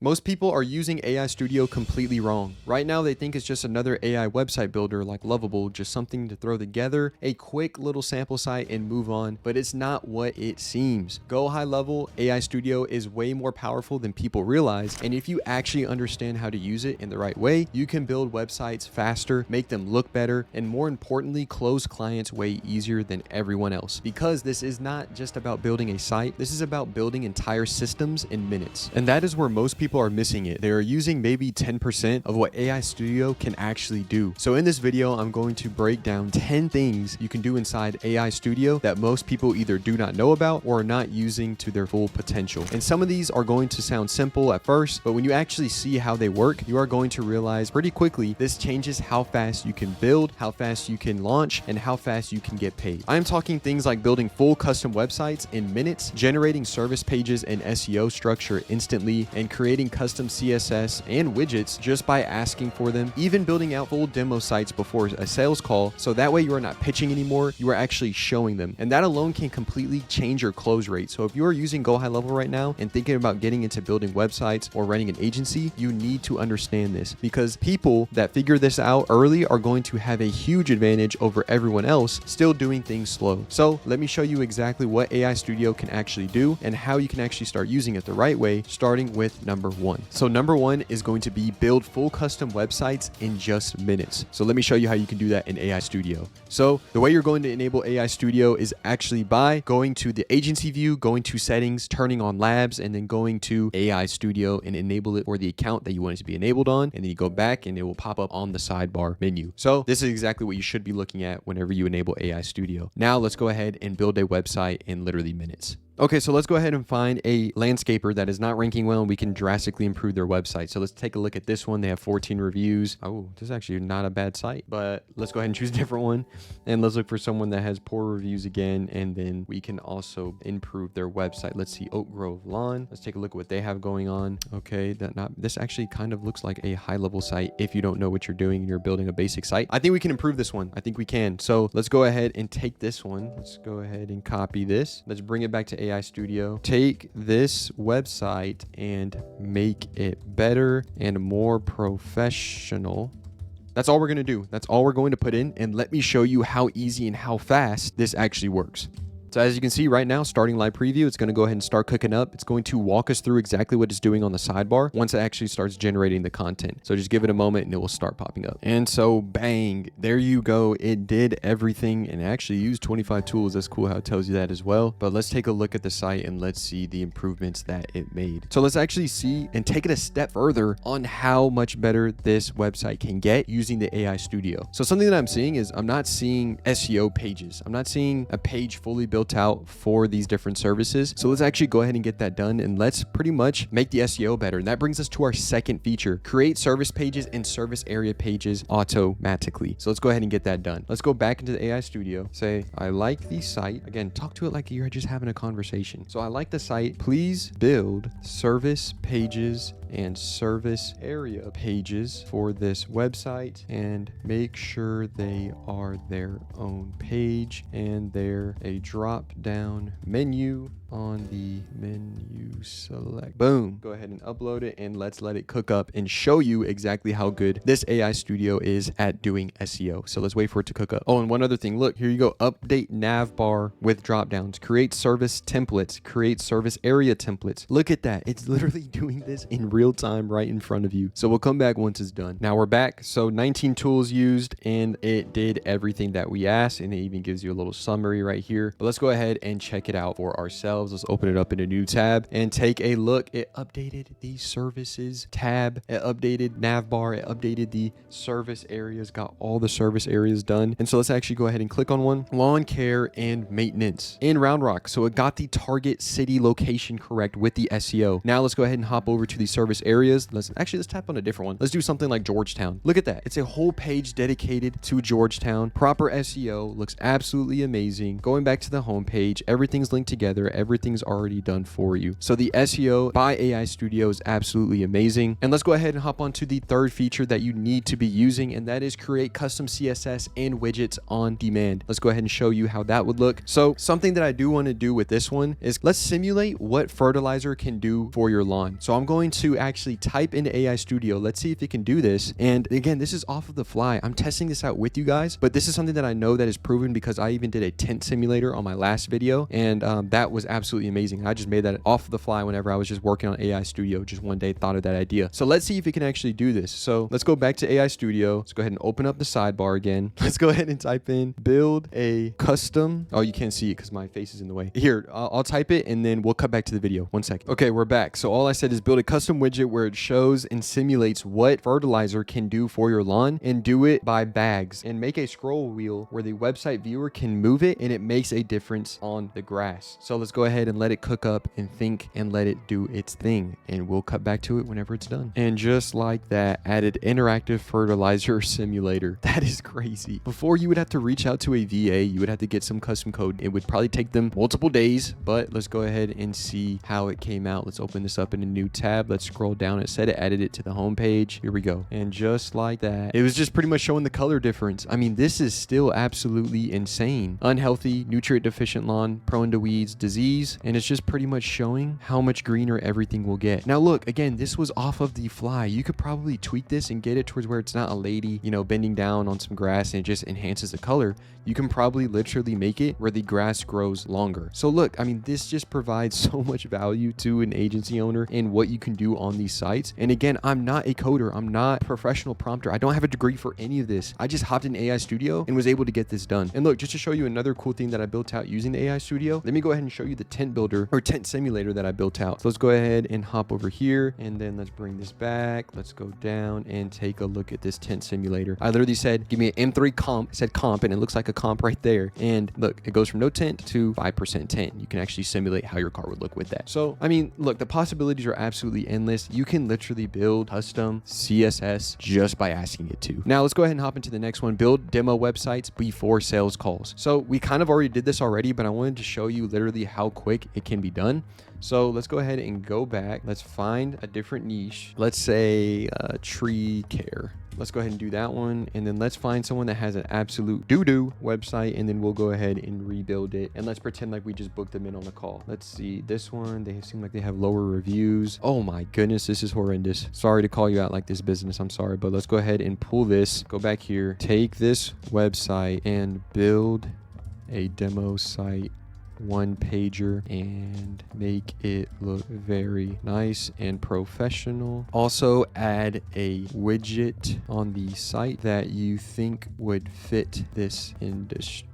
Most people are using AI Studio completely wrong. Right now, they think it's just another AI website builder like Lovable, just something to throw together, a quick little sample site and move on, but it's not what it seems. GoHighLevel AI Studio is way more powerful than people realize, and if you actually understand how to use it in the right way, you can build websites faster, make them look better, and more importantly, close clients way easier than everyone else. Because this is not just about building a site, this is about building entire systems in minutes. And that is where most people are missing it. They are using maybe 10% of what AI Studio can actually do. So in this video, I'm going to break down 10 things you can do inside AI Studio that most people either do not know about or are not using to their full potential. And some of these are going to sound simple at first, but when you actually see how they work, you are going to realize pretty quickly this changes how fast you can build, how fast you can launch, and how fast you can get paid. I'm talking things like building full custom websites in minutes, generating service pages and SEO structure instantly, and creating custom CSS and widgets just by asking for them, even building out full demo sites before a sales call, so that way you are not pitching anymore, you are actually showing them. And that alone can completely change your close rate. So if you are using GoHighLevel right now and thinking about getting into building websites or running an agency, you need to understand this, because people that figure this out early are going to have a huge advantage over everyone else still doing things slow. So let me show you exactly what AI Studio can actually do and how you can actually start using it the right way, starting with number one. So number one is going to be build full custom websites in just minutes. So let me show you how you can do that in AI Studio. So the way you're going to enable AI Studio is actually by going to the agency view, going to settings, turning on labs, and then going to AI Studio and enable it for the account that you want it to be enabled on. And then you go back and it will pop up on the sidebar menu. So this is exactly what you should be looking at whenever you enable AI Studio. Now let's go ahead and build a website in literally minutes. Okay, so let's go ahead and find a landscaper that is not ranking well and we can drastically improve their website. So let's take a look at this one. They have 14 reviews. Oh, this is actually not a bad site, but let's go ahead and choose a different one. And let's look for someone that has poor reviews again. And then we can also improve their website. Let's see, Oak Grove Lawn. Let's take a look at what they have going on. Okay, this actually kind of looks like a high-level site if you don't know what you're doing and you're building a basic site. I think we can improve this one. I think we can. So let's go ahead and take this one. Let's go ahead and copy this. Let's bring it back to AI Studio. Take this website and make it better and more professional. That's all we're going to do. That's all we're going to put in. And let me show you how easy and how fast this actually works. So as you can see right now, starting live preview, it's going to go ahead and start cooking up. It's going to walk us through exactly what it's doing on the sidebar once it actually starts generating the content. So just give it a moment and it will start popping up. And so bang, there you go. It did everything and actually used 25 tools. That's cool how it tells you that as well. But let's take a look at the site and let's see the improvements that it made. So let's actually see and take it a step further on how much better this website can get using the AI Studio. So something that I'm seeing is I'm not seeing SEO pages. I'm not seeing a page fully built out for these different services. So let's actually go ahead and get that done and let's pretty much make the SEO better. And that brings us to our second feature, create service pages and service area pages automatically. So let's go ahead and get that done. Let's go back into the AI Studio, say, I like the site. Again, talk to it like you're just having a conversation. So I like the site. Please build service pages and service area pages for this website and make sure they are their own page and they're a drop down menu on the menu select. Boom. Go ahead and upload it and let's let it cook up and show you exactly how good this AI Studio is at doing SEO. So let's wait for it to cook up. Oh, and one other thing, look, here you go. Update nav bar with drop downs, create service templates, create service area templates. Look at that. It's literally doing this in real time right in front of you. So we'll come back once it's done. Now we're back. So 19 tools used and it did everything that we asked. And it even gives you a little summary right here. But let's go ahead and check it out for ourselves. Let's open it up in a new tab and take a look. It updated the services tab. It updated navbar. It updated the service areas, got all the service areas done. And so let's actually go ahead and click on one. Lawn care and maintenance in Round Rock. So it got the target city location correct with the SEO. Now let's go ahead and hop over to the service areas. Let's tap on a different one. Let's do something like Georgetown. Look at that. It's a whole page dedicated to Georgetown. Proper SEO, looks absolutely amazing. Going back to the home page, everything's linked together. everything's already done for you. So the SEO by AI Studio is absolutely amazing. And let's go ahead and hop on to the third feature that you need to be using, and that is create custom CSS and widgets on demand. Let's go ahead and show you how that would look. So something that I do want to do with this one is let's simulate what fertilizer can do for your lawn. So I'm going to actually type into AI Studio. Let's see if it can do this. And again, this is off of the fly. I'm testing this out with you guys, but this is something that I know that is proven because I even did a tent simulator on my last video, and that was absolutely amazing. I just made that off the fly whenever I was just working on AI Studio. Just one day thought of that idea. So let's see if it can actually do this. So let's go back to AI Studio. Let's go ahead and open up the sidebar again. Let's go ahead and type in build a custom. Oh, you can't see it because my face is in the way. Here, I'll type it and then we'll cut back to the video. 1 second. Okay, we're back. So all I said is build a custom widget where it shows and simulates what fertilizer can do for your lawn, and do it by bags, and make a scroll wheel where the website viewer can move it and it makes a difference on the grass. So let's go ahead and let it cook up and think and let it do its thing, and we'll cut back to it whenever it's done. And just like that, added interactive fertilizer simulator. That is crazy. Before, you would have to reach out to a VA, you would have to get some custom code. It would probably take them multiple days, but let's go ahead and see how it came out. Let's open this up in a new tab. Let's scroll down. It said it added it to the home page. Here we go. And just like that, it was just pretty much showing the color difference. I mean, this is still absolutely insane. Unhealthy, nutrient deficient lawn, prone to weeds, disease, and it's just pretty much showing how much greener everything will get. Now look, again, this was off of the fly. You could probably tweak this and get it towards where it's not a lady, you know, bending down on some grass and it just enhances the color. You can probably literally make it where the grass grows longer. So look, I mean, this just provides so much value to an agency owner and what you can do on these sites. And again, I'm not a coder. I'm not a professional prompter. I don't have a degree for any of this. I just hopped in AI Studio and was able to get this done. And look, just to show you another cool thing that I built out using the AI Studio, let me go ahead and show you the tent builder or tent simulator that I built out. So let's go ahead and hop over here, and then let's bring this back. Let's go down and take a look at this tent simulator. I literally said, give me an M3 comp. It said comp, and it looks like a comp right there. And look, it goes from no tent to 5% tent. You can actually simulate how your car would look with that. So, I mean, look, the possibilities are absolutely endless. You can literally build custom CSS just by asking it to. Now let's go ahead and hop into the next one. Build demo websites before sales calls. So we kind of already did this already, but I wanted to show you literally how quick it can be done. So let's go ahead and go back. Let's find a different niche. Let's say tree care. Let's go ahead and do that one. And then let's find someone that has an absolute doo-doo website, and then we'll go ahead and rebuild it. And let's pretend like we just booked them in on a call. Let's see this one. They seem like they have lower reviews. Oh my goodness, this is horrendous. Sorry to call you out like this, business. I'm sorry, but let's go ahead and pull this, go back here, take this website and build a demo site, one pager, and make it look very nice and professional. Also add a widget on the site that you think would fit this industry.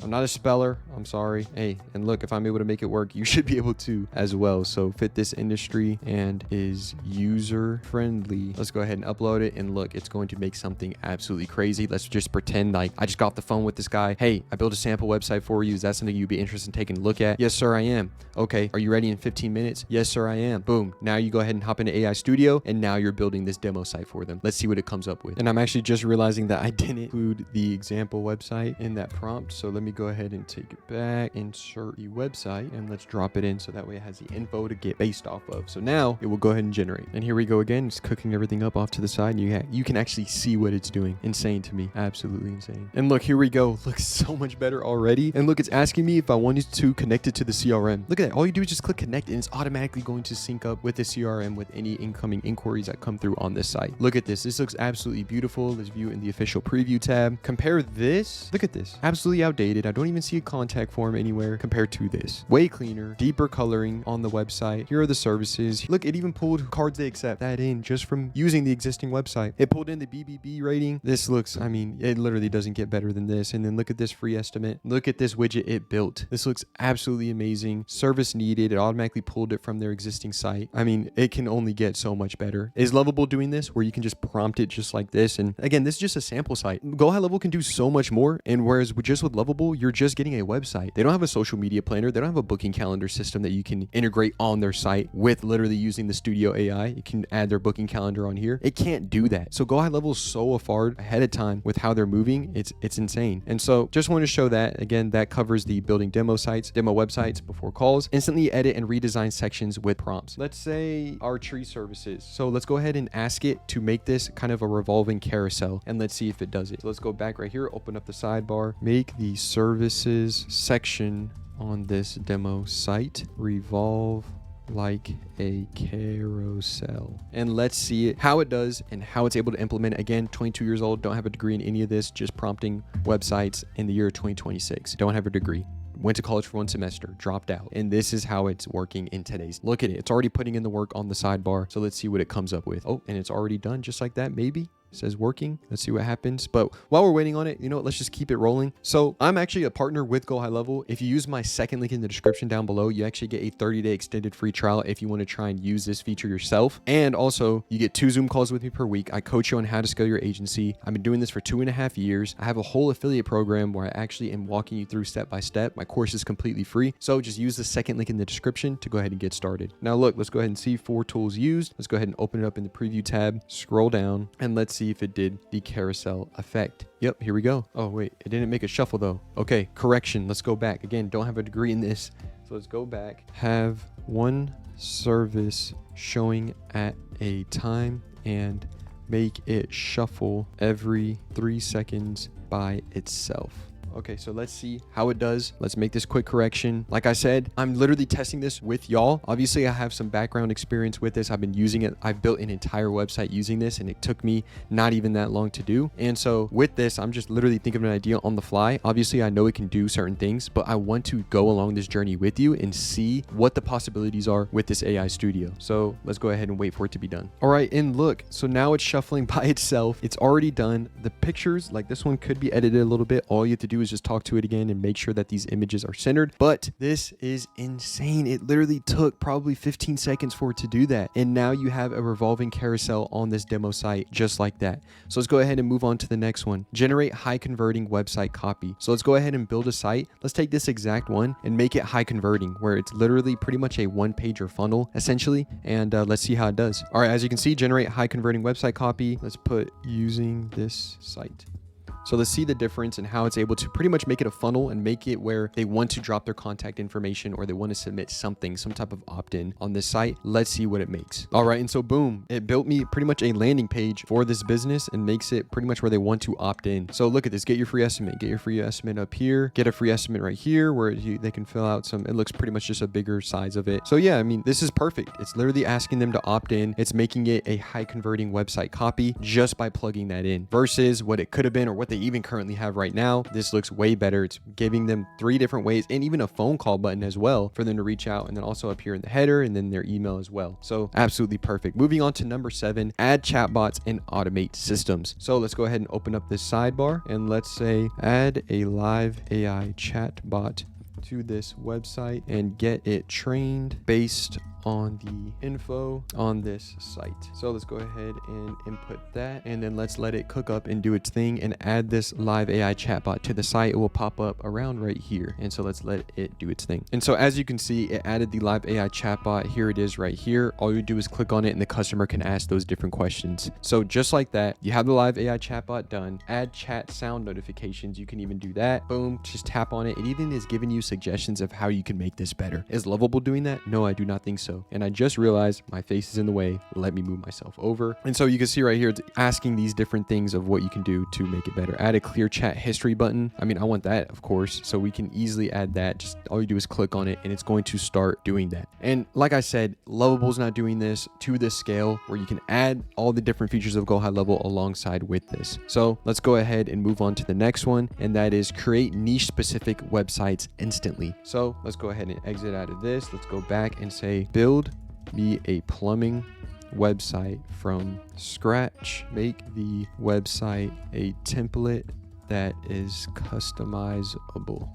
I'm not a speller, I'm sorry. Hey, and look, if I'm able to make it work, you should be able to as well. So fit this industry and is user friendly. Let's go ahead and upload it, and look, it's going to make something absolutely crazy. Let's just pretend like I just got off the phone with this guy. Hey, I built a sample website for you. Is that something you'd be interested in taking a look at? Yes, sir, I am. Okay, are you ready in 15 minutes? Yes, sir, I am. Boom. Now you go ahead and hop into AI Studio, and now you're building this demo site for them. Let's see what it comes up with. And I'm actually just realizing that I didn't include the example website in that prompt. So let me go ahead and take it back, insert the website, and let's drop it in so that way it has the info to get based off of. So now it will go ahead and generate. And here we go again. It's cooking everything up off to the side. And you can actually see what it's doing. Insane to me. Absolutely insane. And look, here we go. Looks so much better already. And look, it's asking me if I wanted to connect it to the CRM. Look at that. All you do is just click connect, and it's automatically going to sync up with the CRM with any incoming inquiries that come through on this site. Look at this. This looks absolutely beautiful. Let's view it in the official preview tab. Compare this. Look at this. Absolutely outdated. I don't even see a contact form anywhere compared to this. Way cleaner, deeper coloring on the website. Here are the services. Look, it even pulled cards they accept that in just from using the existing website. It pulled in the BBB rating. This looks, I mean, it literally doesn't get better than this. And then look at this free estimate. Look at this widget it built. This looks absolutely amazing. Service needed. It automatically pulled it from their existing site. I mean, it can only get so much better. Is Lovable doing this where you can just prompt it just like this? And again, this is just a sample site. GoHighLevel can do so much more. And whereas just with with Lovable, you're just getting a website. They don't have a social media planner. They don't have a booking calendar system that you can integrate on their site with literally using the Studio AI. You can add their booking calendar on here. It can't do that. So GoHighLevel is so far ahead of time with how they're moving. It's insane. And so just wanted to show that. Again, that covers the building demo websites before calls, instantly edit and redesign sections with prompts. Let's say our tree services. So let's go ahead and ask it to make this kind of a revolving carousel, and let's see if it does it. So let's go back right here, open up the sidebar, make the services section on this demo site revolve like a carousel, and let's see how it does and how it's able to implement. Again, 22 years old, don't have a degree in any of this, just prompting websites in the year 2026. Don't have a degree. Went to college for 1 semester, dropped out. And this is how it's working in today's. Look at it. It's already putting in the work on the sidebar. So let's see what it comes up with. Oh, and it's already done just like that, maybe. Says working. Let's see what happens. But while we're waiting on it, you know what? Let's just keep it rolling. So I'm actually a partner with GoHighLevel. If you use my second link in the description down below, you actually get a 30-day extended free trial if you want to try and use this feature yourself. And also, you get 2 Zoom calls with me per week. I coach you on how to scale your agency. I've been doing this for 2.5 years. I have a whole affiliate program where I actually am walking you through step by step. My course is completely free. So just use the second link in the description to go ahead and get started. Now look, let's go ahead and see 4 tools used. Let's go ahead and open it up in the preview tab, scroll down, and let's see if it did the carousel effect. Yep, here we go. Oh wait, it didn't make a shuffle though. Okay, correction. Let's go back. Again, don't have a degree in this. So let's go back. Have one service showing at a time and make it shuffle every 3 seconds by itself. Okay, so let's see how it does. Let's make this quick correction. Like I said, I'm literally testing this with y'all. Obviously, I have some background experience with this. I've been using it. I've built an entire website using this, and it took me not even that long to do. And so with this, I'm just literally thinking of an idea on the fly. Obviously, I know it can do certain things, but I want to go along this journey with you and see what the possibilities are with this AI studio. So let's go ahead and wait for it to be done. All right, and look, so now it's shuffling by itself. It's already done. The pictures, like this one, could be edited a little bit. All you have to do is just talk to it again and make sure that these images are centered. But this is insane. It literally took probably 15 seconds for it to do that. And now you have a revolving carousel on this demo site just like that. So let's go ahead and move on to the next one. Generate high converting website copy. So let's go ahead and build a site. Let's take this exact one and make it high converting, where it's literally pretty much a 1-pager funnel essentially. And let's see how it does. All right, as you can see, generate high converting website copy. Let's put using this site. So let's see the difference in how it's able to pretty much make it a funnel and make it where they want to drop their contact information or they want to submit something, some type of opt-in on this site. Let's see what it makes. All right, and so boom, it built me pretty much a landing page for this business and makes it pretty much where they want to opt in. So look at this, get your free estimate up here, get a free estimate right here where they can fill out some, it looks pretty much just a bigger size of it. So yeah, I mean, this is perfect. It's literally asking them to opt in. It's making it a high converting website copy just by plugging that in versus what it could have been or what they even currently have right now. This looks way better. It's giving them 3 different ways and even a phone call button as well for them to reach out, and then also up here in the header and then their email as well. So absolutely perfect. Moving on to number 7, add chatbots and automate systems. So let's go ahead and open up this sidebar and let's say add a live AI chatbot to this website and get it trained based on the info on this site. So let's go ahead and input that, and then let's let it cook up and do its thing and add this live AI chatbot to the site. It will pop up around right here. And so let's let it do its thing. And so as you can see, it added the live AI chatbot. Here it is right here. All you do is click on it and the customer can ask those different questions. So just like that, you have the live AI chatbot done. Add chat sound notifications. You can even do that. Boom, just tap on it. It even is giving you suggestions of how you can make this better. Is Lovable doing that? No, I do not think so. And I just realized my face is in the way. Let me move myself over. And so you can see right here, it's asking these different things of what you can do to make it better. Add a clear chat history button. I mean, I want that, of course. So we can easily add that. Just all you do is click on it and it's going to start doing that. And like I said, Lovable's not doing this to this scale where you can add all the different features of GoHighLevel alongside with this. So let's go ahead and move on to the next one. And that is create niche specific websites instantly. So let's go ahead and exit out of this. Let's go back and say, build me a plumbing website from scratch. Make the website a template that is customizable.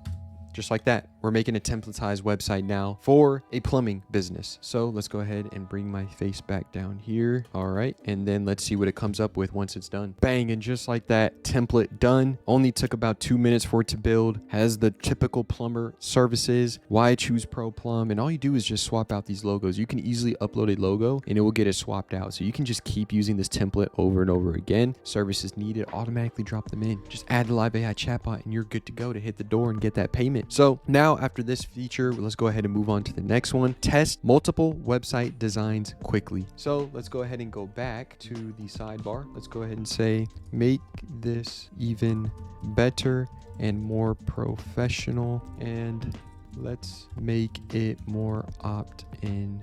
Just like that. we're making a templatized website now for a plumbing business. So let's go ahead and bring my face back down here. All right. And then let's see what it comes up with once it's done. Bang. And just like that, template done. Only took about 2 minutes for it to build. Has the typical plumber services, why choose Pro Plum. And all you do is just swap out these logos. You can easily upload a logo and it will get it swapped out. So you can just keep using this template over and over again. Services needed, automatically drop them in. Just add the live AI chatbot and you're good to go to hit the door and get that payment. So now after this feature, let's go ahead and move on to the next one. Test multiple website designs quickly. So let's go ahead and go back to the sidebar. Let's go ahead and say, make this even better and more professional, and let's make it more opt-in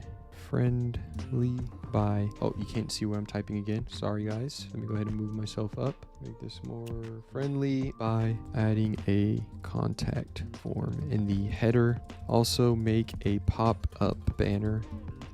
friendly by, oh, you can't see where I'm typing again. Sorry guys. Let me go ahead and move myself up. Make this more friendly by adding a contact form in the header. Also make a pop-up banner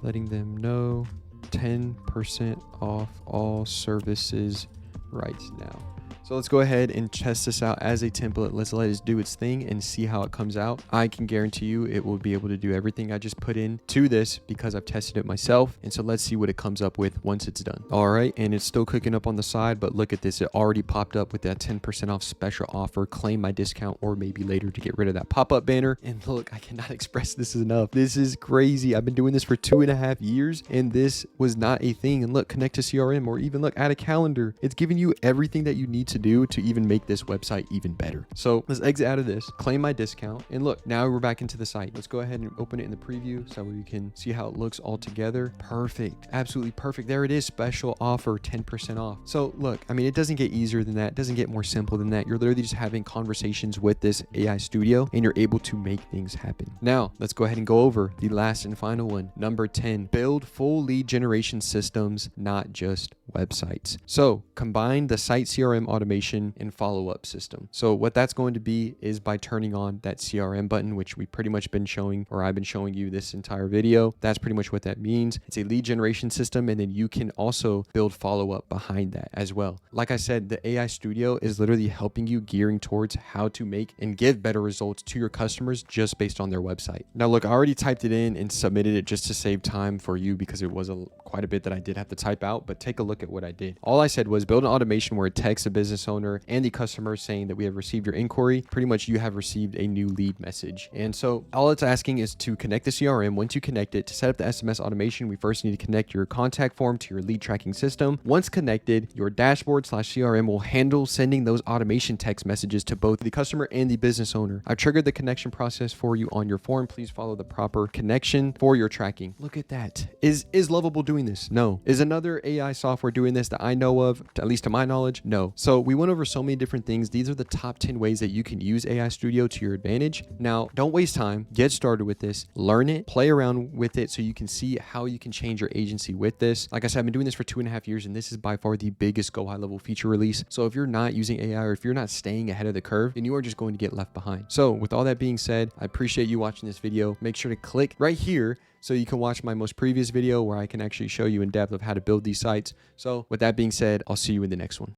letting them know 10% off all services right now. So let's go ahead and test this out as a template. Let's let it do its thing and see how it comes out. I can guarantee you it will be able to do everything I just put in to this because I've tested it myself. And so let's see what it comes up with once it's done. All right. And it's still cooking up on the side, but look at this. It already popped up with that 10% off special offer. Claim my discount or maybe later to get rid of that pop-up banner. And look, I cannot express this enough. This is crazy. I've been doing this for 2.5 years and this was not a thing. And look, connect to CRM or even look, add a calendar. It's giving you everything that you need to do to even make this website even better. So let's exit out of this, claim my discount, and look, now we're back into the site. Let's go ahead and open it in the preview so we can see how it looks all together. Perfect, absolutely perfect. There it is, special offer, 10% off. So look, I mean, it doesn't get easier than that. It doesn't get more simple than that. You're literally just having conversations with this AI studio and you're able to make things happen. Now let's go ahead and go over the last and final one. Number 10, build full lead generation systems, not just websites. So combine the site CRM automation and follow-up system. So what that's going to be is by turning on that CRM button, which we've pretty much been showing, or I've been showing you this entire video. That's pretty much what that means. It's a lead generation system, and then you can also build follow-up behind that as well. Like I said, the AI Studio is literally helping you gearing towards how to make and give better results to your customers just based on their website. Now look, I already typed it in and submitted it just to save time for you because it was quite a bit that I did have to type out, but take a look at what I did. All I said was build an automation where it texts a business owner and the customer saying that we have received your inquiry. Pretty much you have received a new lead message. And so all it's asking is to connect the CRM. Once you connect it, to set up the SMS automation, we first need to connect your contact form to your lead tracking system. Once connected, your dashboard/CRM will handle sending those automation text messages to both the customer and the business owner. I've triggered the connection process for you on your form. Please follow the proper connection for your tracking. Look at that. Is Lovable doing this? No. Is another AI software doing this that I know of, at least to my knowledge? No. So we went over so many different things. These are the top 10 ways that you can use AI Studio to your advantage. Now, don't waste time. Get started with this. Learn it. Play around with it so you can see how you can change your agency with this. Like I said, I've been doing this for 2.5 years, and this is by far the biggest GoHighLevel feature release. So if you're not using AI or if you're not staying ahead of the curve, then you are just going to get left behind. So with all that being said, I appreciate you watching this video. Make sure to click right here so you can watch my most previous video where I can actually show you in depth of how to build these sites. So with that being said, I'll see you in the next one.